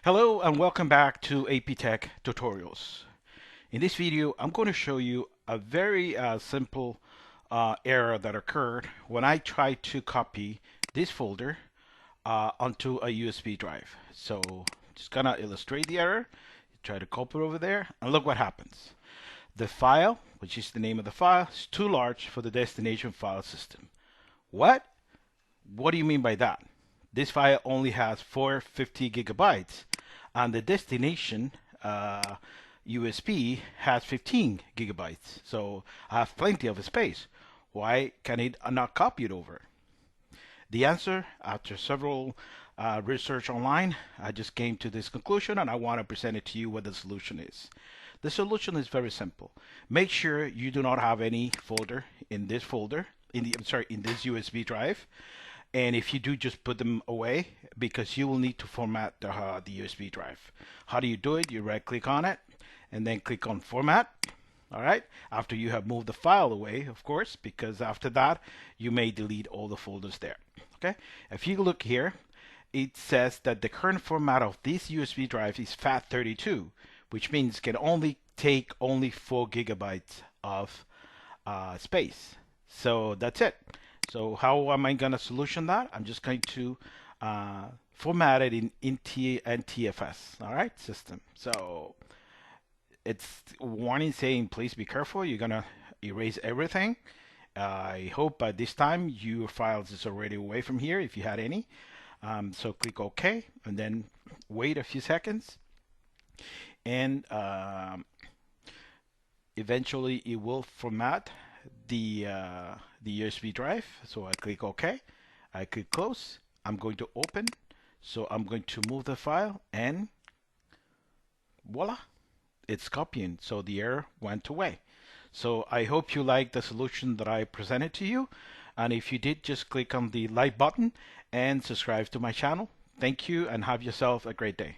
Hello and welcome back to APTeck tutorials. In this video, I'm going to show you a very simple error that occurred when I tried to copy this folder onto a USB drive. So just gonna illustrate the error. Try to copy it over there and look what happens. The file, which is the name of the file, is too large for the destination file system. What? What do you mean by that? This file only has 450 gigabytes and the destination USB has 15 gigabytes. So I have plenty of space. Why can it not copy it over? The answer, after several research online, I just came to this conclusion and I want to present it to you what the solution is. The solution is very simple. Make sure you do not have any folder in this in this USB drive. And if you do, just put them away because you will need to format the USB drive. How do you do it? You right click on it and then click on format. All right. After you have moved the file away, of course, because after that you may delete all the folders there. Okay. If you look here, it says that the current format of this USB drive is FAT32, which means it can only take 4 gigabytes of space. So that's it. So how am I going to solution that? I'm just going to format it in NTFS, all right, system. So it's warning saying, please be careful. You're going to erase everything. I hope by this time your files is already away from here if you had any. So click OK and then wait a few seconds. And eventually it will format the USB drive. So I click OK, I click close, I'm going to open, so I'm going to move the file and voila, it's copying, so the error went away. So I hope you like the solution that I presented to you, and if you did, just click on the like button and subscribe to my channel. Thank you and have yourself a great day.